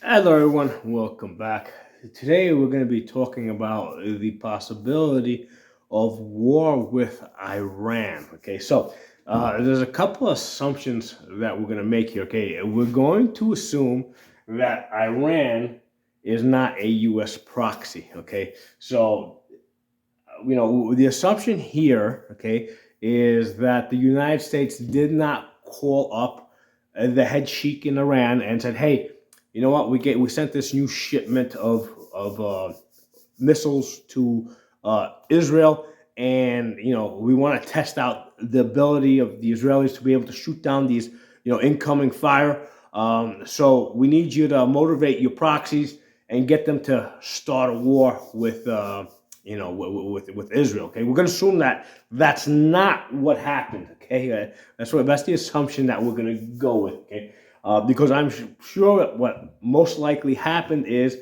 Hello, everyone. Welcome back. Today, we're going to be talking about the possibility of war with Iran. Okay, so there's a couple of assumptions that we're going to make here. Okay, we're going to assume that Iran is not a U.S. proxy. Okay, so the assumption here, okay, is that the United States did not call up the head sheik in Iran and said, "Hey, you know what? We sent this new shipment of missiles to Israel, and we want to test out the ability of the Israelis to be able to shoot down these incoming fire. So we need you to motivate your proxies and get them to start a war with." With Israel. Okay, we're going to assume that that's not what happened. Okay, that's the assumption that we're going to go with. Okay, because I'm sure what most likely happened is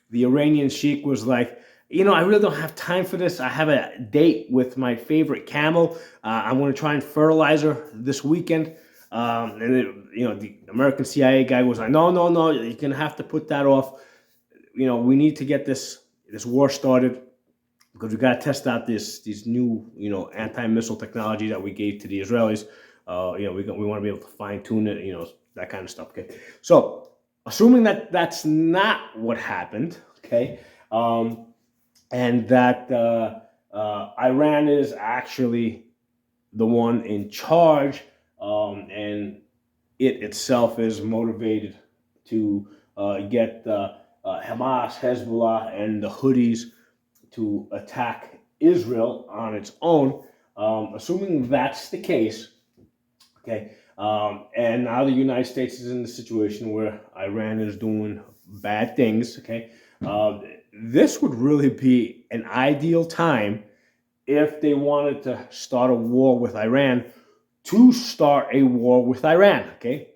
the Iranian sheik was like, I really don't have time for this. I have a date with my favorite camel. I'm going to try and fertilize her this weekend. The American CIA guy was like, no, no, no, you're going to have to put that off. We need to get this war started because we got to test out these new anti-missile technology that we gave to the Israelis. We want to be able to fine tune it, that kind of stuff. Okay, so assuming that that's not what happened, okay, and that Iran is actually the one in charge, and it itself is motivated to get Hamas, Hezbollah, and the Houthis to attack Israel on its own. Assuming that's the case, okay, and now the United States is in the situation where Iran is doing bad things, okay, this would really be an ideal time if they wanted to start a war with Iran to start a war with Iran, okay?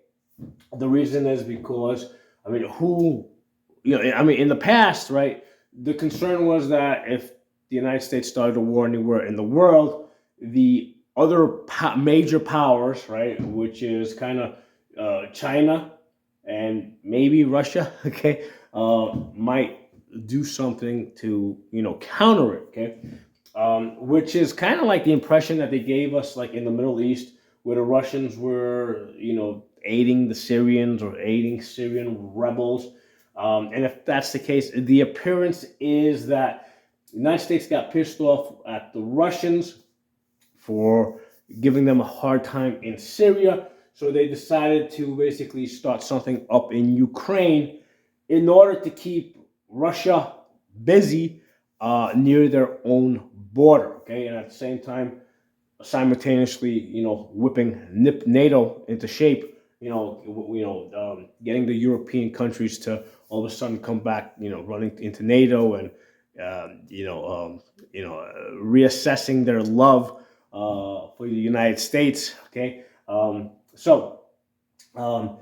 The reason is because, in the past, right, the concern was that if the United States started a war anywhere in the world, the other major powers, right, which is kind of China and maybe Russia, okay, might do something to, counter it, okay? Which is kind of like the impression that they gave us, like in the Middle East, where the Russians were, aiding the Syrians or aiding Syrian rebels. And if that's the case, the appearance is that the United States got pissed off at the Russians for giving them a hard time in Syria. So they decided to basically start something up in Ukraine in order to keep Russia busy near their own border. Okay, and at the same time, simultaneously, whipping NATO into shape. Getting the European countries to all of a sudden come back, running into NATO and reassessing their love for the United States. Okay, so um,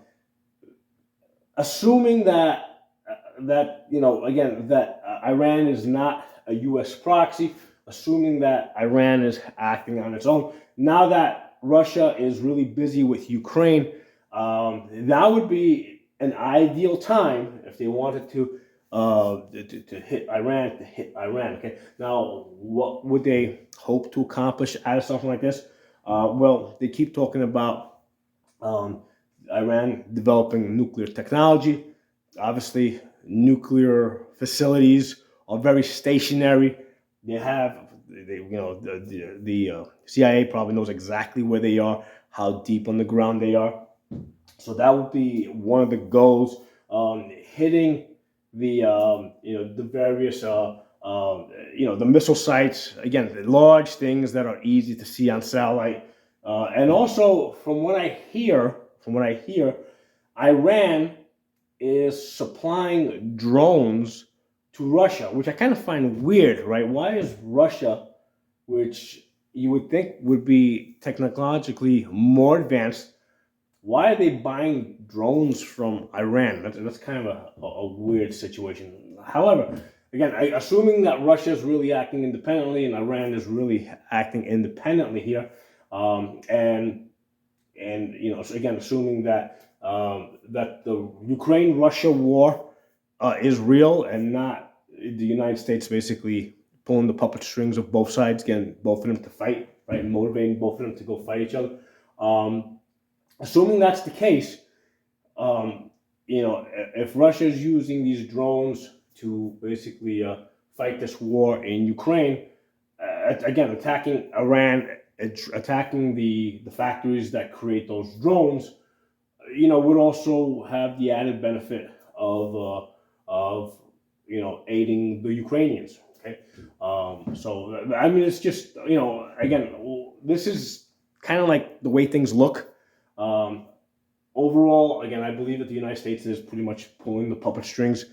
assuming that Iran is not a U.S. proxy, assuming that Iran is acting on its own. Now that Russia is really busy with Ukraine, that would be an ideal time if they wanted to hit Iran. To hit Iran. Okay. Now, what would they hope to accomplish out of something like this? Well, they keep talking about um, Iran developing nuclear technology. Obviously, nuclear facilities are very stationary. The CIA probably knows exactly where they are, how deep on the ground they are. So that would be one of the goals. Hitting the various the missile sites, again, the large things that are easy to see on satellite. And also, from what I hear, Iran is supplying drones to Russia, which I kind of find weird, right? Why is Russia, which you would think would be technologically more advanced, why are they buying drones from Iran? That's kind of a weird situation. However, again, assuming that Russia is really acting independently and Iran is really acting independently here, and so again, assuming that that the Ukraine-Russia war is real and not the United States basically pulling the puppet strings of both sides, getting both of them to fight, right, and motivating both of them to go fight each other. Um, Assuming that's the case, um, if Russia is using these drones to basically fight this war in Ukraine, again attacking Iran, attacking the factories that create those drones, would also have the added benefit of aiding the Ukrainians. Okay, so I mean, it's just again, this is kind of like the way things look. Um, Overall, again, I believe that the United States is pretty much pulling the puppet strings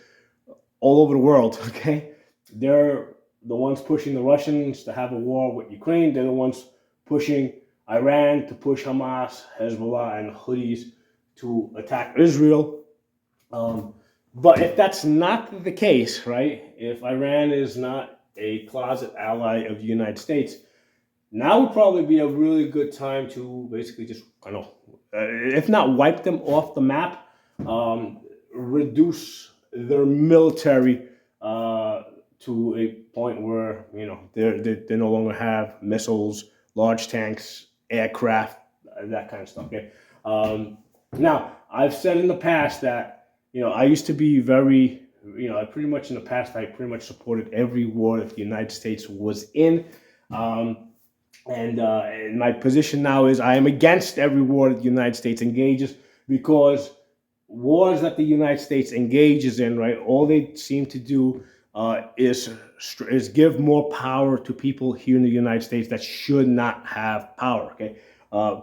all over the world. Okay, they're the ones pushing the Russians to have a war with Ukraine. They're the ones pushing Iran to push Hamas, Hezbollah, and Houthis to attack Israel. Um, but if that's not the case, right? If Iran is not a closet ally of the United States, now would probably be a really good time to basically just kind of, if not wipe them off the map, reduce their military to a point where they no longer have missiles, large tanks, aircraft, that kind of stuff. Okay. Now I've said in the past that I used to be very I pretty much in the past I pretty much supported every war that the United States was in. And my position now is I am against every war that the United States engages, because wars that the United States engages in, right, all they seem to do is give more power to people here in the United States that should not have power. Okay,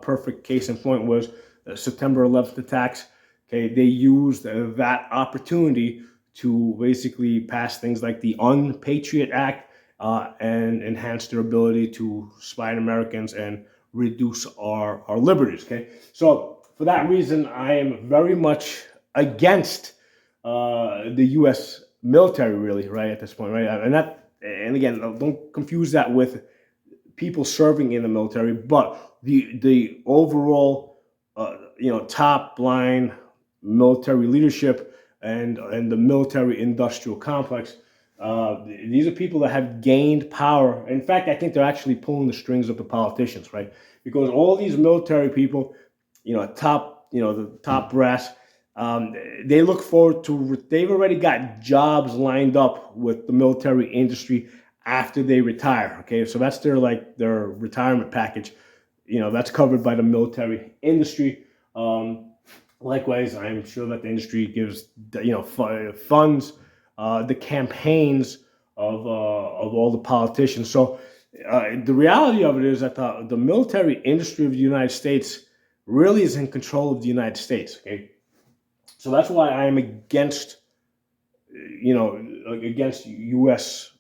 perfect case in point was September 11th attacks. Okay, they used that opportunity to basically pass things like the Unpatriot Act, and enhance their ability to spy on Americans and reduce our liberties. Okay, so for that reason, I am very much against the U.S. military, really, right at this point, right? And again, don't confuse that with people serving in the military, but the overall, top line military leadership and the military industrial complex. These are people that have gained power. In fact, I think they're actually pulling the strings of the politicians, right? Because all these military people, the top brass, they look forward to. They've already got jobs lined up with the military industry after they retire. Okay, so that's their retirement package. That's covered by the military industry. Likewise, I'm sure that the industry gives funds the campaigns of all the politicians. So the reality of it is that the military industry of the United States really is in control of the United States. Okay, so that's why I am against against the U.S.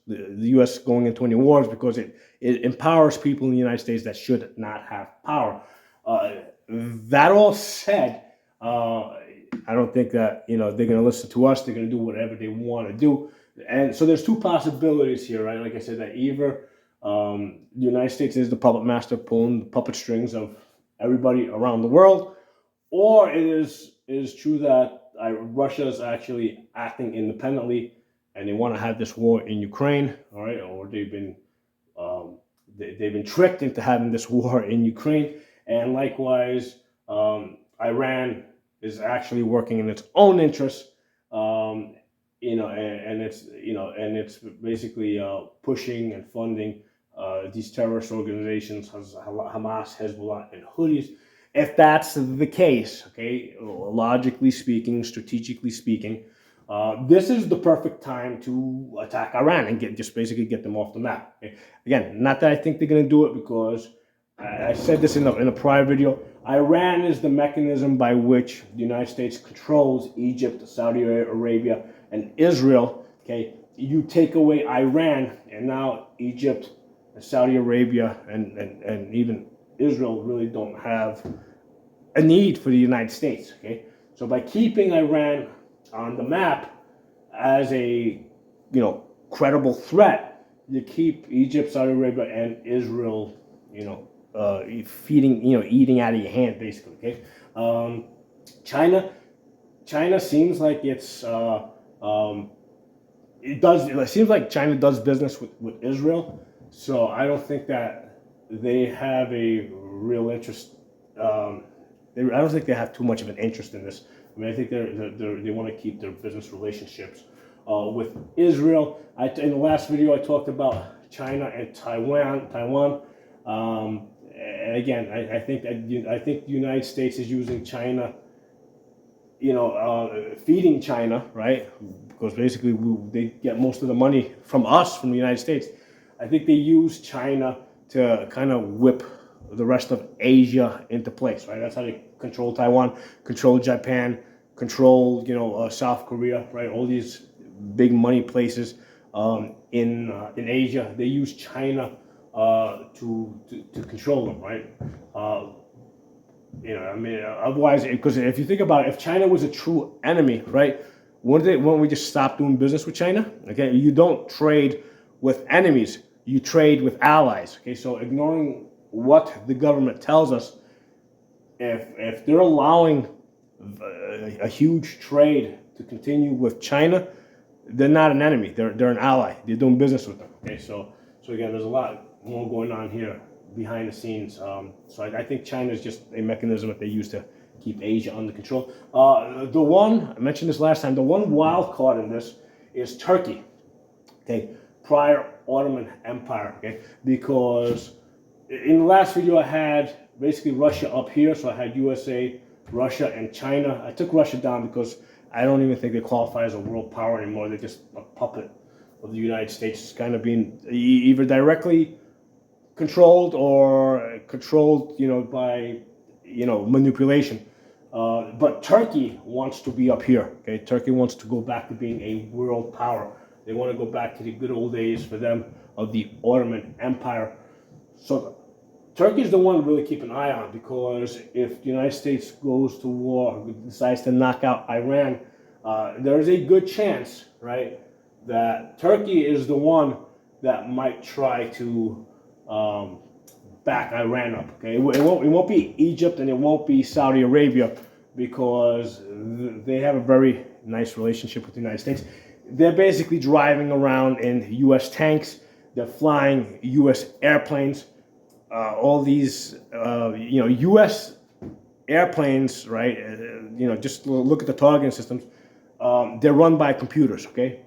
going into any wars, because it empowers people in the United States that should not have power. That all said, I don't think that they're going to listen to us. They're going to do whatever they want to do, and so there's two possibilities here, right? Like I said, that either the United States is the puppet master pulling the puppet strings of everybody around the world, or it is true that Russia is actually acting independently and they want to have this war in Ukraine, all right? Or they've been tricked into having this war in Ukraine, and likewise, Iran is actually working in its own interests, and it's basically pushing and funding these terrorist organizations, Hamas, Hezbollah, and Houthis. If that's the case, okay, logically speaking, strategically speaking, this is the perfect time to attack Iran and basically get them off the map. Okay? Again, not that I think they're going to do it, because I said this in a prior video. Iran is the mechanism by which the United States controls Egypt, Saudi Arabia, and Israel. Okay, you take away Iran, and now Egypt, Saudi Arabia, and even Israel really don't have a need for the United States. Okay, so by keeping Iran on the map as a credible threat, you keep Egypt, Saudi Arabia, and Israel eating out of your hand, basically. Okay, China seems like it's It seems like China does business with Israel, so I don't think that they have a real interest. I don't think they have too much of an interest in this. I mean, I think they want to keep their business relationships with Israel. In the last video, I talked about China and Taiwan. And again, I think the United States is using China, feeding China, right? Because basically they get most of the money from us, from the United States. I think they use China to kind of whip the rest of Asia into place, right? That's how they control Taiwan, control Japan, control, South Korea, right? All these big money places in Asia. They use China to control them, right? Otherwise, because if you think about it, if China was a true enemy, right, wouldn't we just stop doing business with China? Okay, you don't trade with enemies, you trade with allies. Okay, so ignoring what the government tells us, if they're allowing a huge trade to continue with China, they're not an enemy. They're an ally. They're doing business with them. Okay, so again, there's a lot more going on here behind the scenes. So I think China is just a mechanism that they use to keep Asia under control. The one I mentioned this last time. The one wild card in this is Turkey. Okay, prior Ottoman Empire. Okay, because in the last video I had basically Russia up here, so I had USA, Russia, and China. I took Russia down because I don't even think they qualify as a world power anymore. They're just a puppet of the United States, kind of being either directly controlled or controlled, by, manipulation. But Turkey wants to be up here. Okay, Turkey wants to go back to being a world power. They want to go back to the good old days for them of the Ottoman Empire. So Turkey is the one to really keep an eye on, because if the United States goes to war, decides to knock out Iran, there is a good chance, right, that Turkey is the one that might try to back Iran up. Okay, it won't be Egypt and it won't be Saudi Arabia, because they have a very nice relationship with the United States. They're basically driving around in U.S. tanks. They're flying U.S. airplanes. All these, U.S. airplanes, right? Just look at the targeting systems. They're run by computers, okay?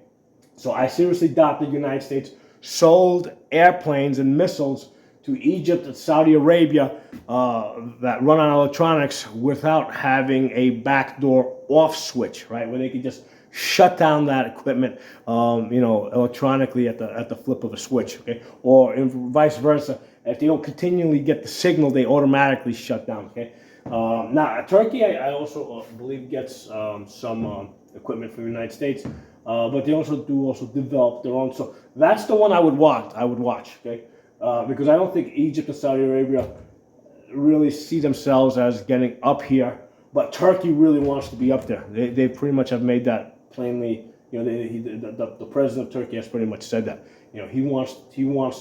So I seriously doubt the United States sold airplanes and missiles to Egypt and Saudi Arabia that run on electronics without having a backdoor off switch, right? Where they could just shut down that equipment, electronically at the flip of a switch, okay? Or vice versa. If they don't continually get the signal, they automatically shut down, okay? Now, Turkey, I also believe gets some equipment from the United States, but they also develop their own. So that's the one I would watch, okay? Because I don't think Egypt and Saudi Arabia really see themselves as getting up here, but Turkey really wants to be up there. They pretty much have made that plainly. The president of Turkey has pretty much said that. He wants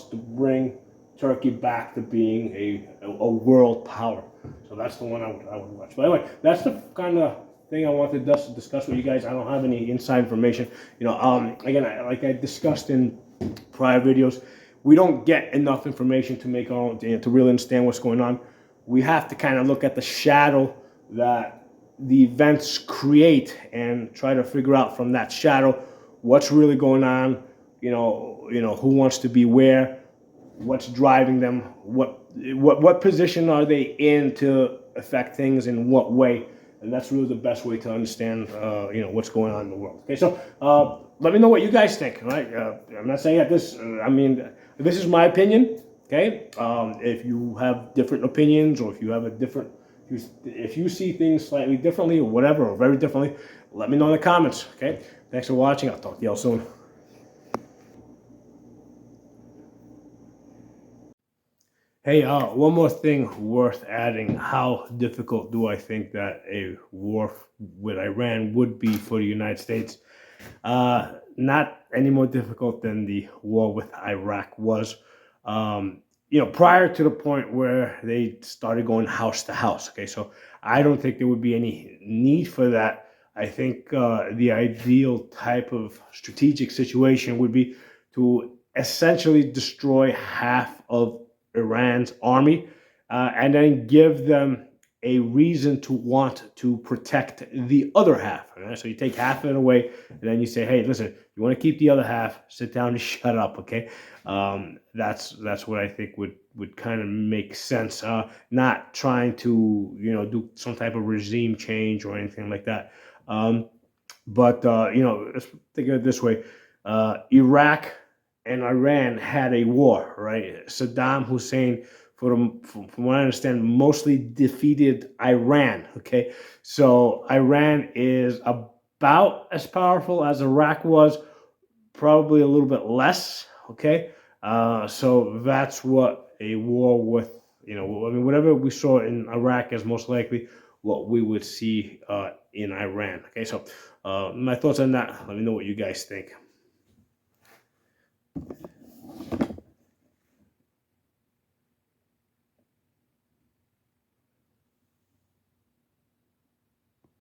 to bring Turkey back to being a world power. So that's the one I would watch. But anyway, that's the kind of thing I wanted to discuss with you guys. I don't have any inside information. Again, like I discussed in prior videos, we don't get enough information to make our own, to really understand what's going on. We have to kind of look at the shadow that the events create and try to figure out from that shadow what's really going on. Who wants to be where, what's driving them, what position are they in to affect things in what way, and that's really the best way to understand what's going on in the world. Okay, so let me know what you guys think. All right, I'm not saying that this is my opinion. Okay, if you have different opinions, or if you have if you see things slightly differently or whatever, or very differently, let me know in the comments. Okay, thanks for watching. I'll talk to y'all soon. Hey, one more thing worth adding. How difficult do I think that a war with Iran would be for the United States? Not any more difficult than the war with Iraq was. Prior to the point where they started going house to house. Okay, so I don't think there would be any need for that. I think the ideal type of strategic situation would be to essentially destroy half of Iran's army, and then give them a reason to want to protect the other half. Right? So you take half of it away, and then you say, "Hey, listen, you want to keep the other half? Sit down and shut up." Okay, that's what I think would kind of make sense. Not trying to do some type of regime change or anything like that. Um, but let's think of it this way: Iraq and Iran had a war, right? Saddam Hussein, from what I understand, mostly defeated Iran. Okay, so Iran is about as powerful as Iraq was, probably a little bit less. Okay, so that's what a war with, I mean, whatever we saw in Iraq is most likely what we would see in Iran. Okay, so my thoughts on that. Let me know what you guys think.